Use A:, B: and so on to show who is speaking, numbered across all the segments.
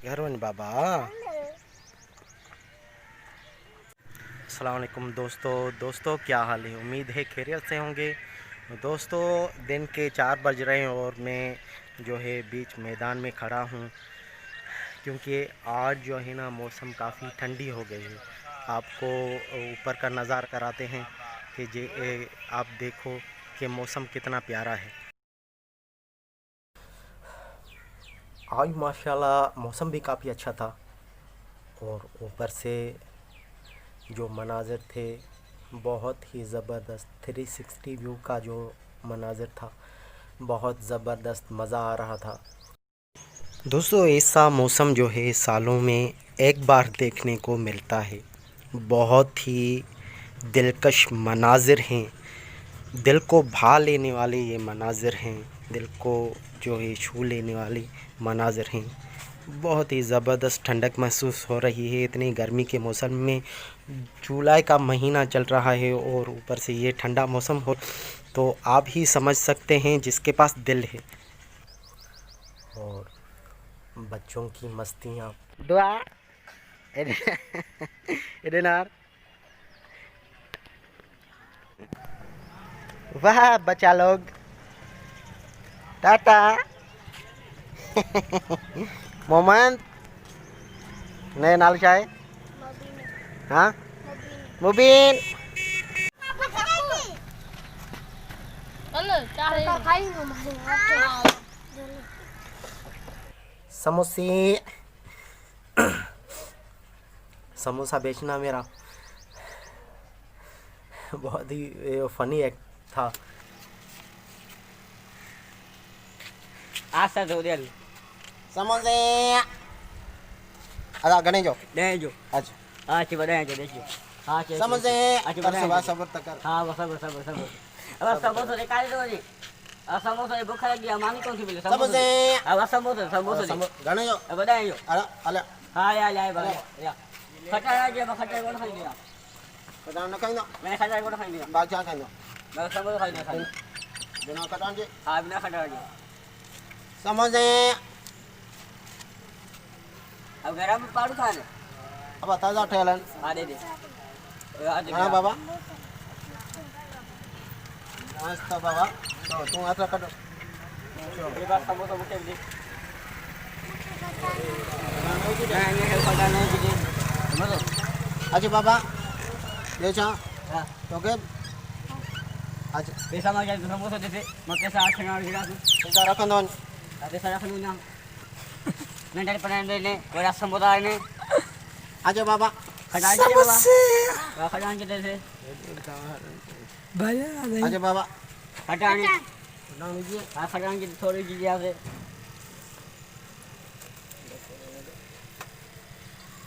A: घरवन बाबा। अस्सलाम वालेकुम दोस्तों क्या हाल है। उम्मीद है खैरियत से होंगे। दोस्तों दिन के 4 बज रहे हैं और मैं जो है बीच मैदान में खड़ा हूँ, क्योंकि आज जो है ना मौसम काफ़ी ठंडी हो गई है। आपको ऊपर का नज़ारा कराते हैं कि आप देखो कि मौसम कितना प्यारा है। आज माशाल्लाह मौसम भी काफ़ी अच्छा था और ऊपर से जो मनाज़र थे बहुत ही ज़बरदस्त 360 व्यू का जो मनाज़र था, बहुत ज़बरदस्त मज़ा आ रहा था। दोस्तों ऐसा मौसम जो है सालों में एक बार देखने को मिलता है। बहुत ही दिलकश मनाज़र हैं, दिल को भा लेने वाले ये मनाज़र हैं, दिल को जो है छू लेने वाले मनाज़र हैं। बहुत ही ज़बरदस्त ठंडक महसूस हो रही है इतनी गर्मी के मौसम में। जुलाई का महीना चल रहा है और ऊपर से ये ठंडा मौसम हो तो आप ही समझ सकते हैं जिसके पास दिल है। और बच्चों की मस्तियाँ दुआ इधर वाह बच्चा लोग टाटा मोमेंट नए नाल चाहे हाँ मुबीन समोसे समोसा बेचना मेरा बहुत ही फनी एक्ट था।
B: Asa tu dia.
A: समोसे अदा गणे जो
B: Dah jo.
A: अच्छा
B: Ah cuba dah jo dia. Ah cuba.
A: समोसे
B: Cuba dah.
A: सबर तक कर
B: हाँ sabar. अब समोसा निकाल दो जी। अब समोसा भूख लगी है, मांगी कौन सी मिले
A: समोसे
B: अब समोसा
A: गणे जो
B: अब dah jo.
A: अरे अले
B: हाँ ले बाबा या खटा जे खटा कौन खाई दिया
A: कटान न कहिनो
B: मैंने खटा कौन खाई दिया
A: बाचा कहिनो
B: मैं समोसा खाई दिया खाई
A: बिना कटान जे
B: हाँ बिना खटा जे
A: समोसे
B: अब गरम पाड़ू खा ले
A: अब ताजा ठेलन
B: हाँ दे
A: हाँ बाबा मस्त बाबा तो तू आता कटो
B: ये बात समोसा मुझे दे नहीं खटा नहीं दे समझो
A: अच्छा बाबा ये चा
B: हाँ
A: तो के अच्छा
B: पैसा मांगे तो समोसा देते मैं पैसा 8 ना गिरा तू
A: पैसा रखन दोन
B: पैसा रख लूँ ना मैं डर पड़ा ले कोई समोसा है नहीं
A: अच्छा बाबा
B: खटा के बाबा खटा के दे
A: अच्छा बाबा
B: खटाने
A: नाम लीजिए
B: हाँ खटाने की थोड़ी चीज़ यहाँ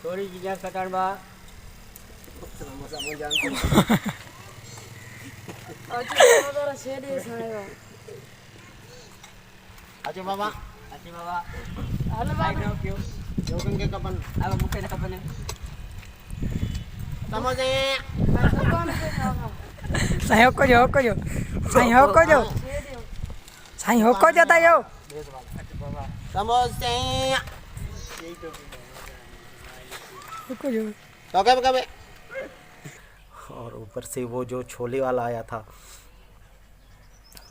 B: थोड़ी चीज़ें खटान बा
A: समोसा मैं जानता हूँ अच्छा बाबा
B: अच्छी बाबा
A: हेलो
B: बाबा क्यों
A: जोगन के कपन
B: अब मुझे ना कपने
A: समोसे
C: Saya hokojo. Saya hokojo tayo.
A: समोसे
C: Hokojo.
A: तो कब कब और ऊपर से वो जो छोले वाला आया था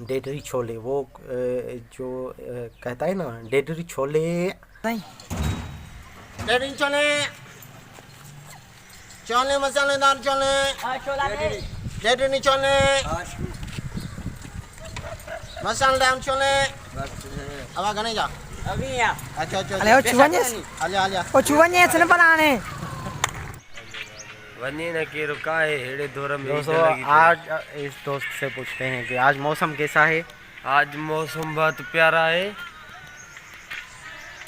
A: डेडरी छोले, वो जो कहता है ना डेडरी छोले
C: नहीं
A: डेडरी छोले छोले मसालेदार छोले
B: छोला दे
A: डेडरी छोले मसालेदार छोले अब आगे जा
B: अभी यहाँ
A: अच्छा अच्छा
C: Ale ochuanya.
A: आजा
C: Ochuanya sana banane.
D: वनी न के रुका है हेड़े दौर में
A: दोस्तों आज इस दोस्त से पूछते हैं कि आज मौसम कैसा है।
D: आज मौसम बहुत प्यारा है।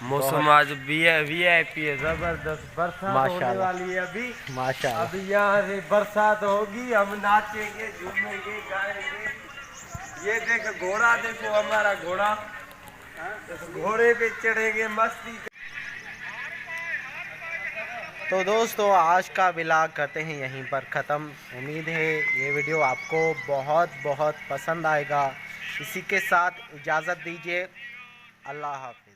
D: मौसम आज वीआईपी है, जबरदस्त बरसात होने
A: माशाल्लाह।
D: वाली है अभी।
A: माशाल्लाह
D: अभी यहाँ से बरसात होगी, हम नाचेंगे झूमेंगे गाएंगे। ये देख घोड़ा, देखो हमारा घोड़ा, घोड़े पे चढ़ेंगे मस्ती।
A: तो दोस्तों आज का व्लॉग करते हैं यहीं पर ख़त्म। उम्मीद है ये वीडियो आपको बहुत पसंद आएगा। इसी के साथ इजाज़त दीजिए। अल्लाह हाफ़िज़।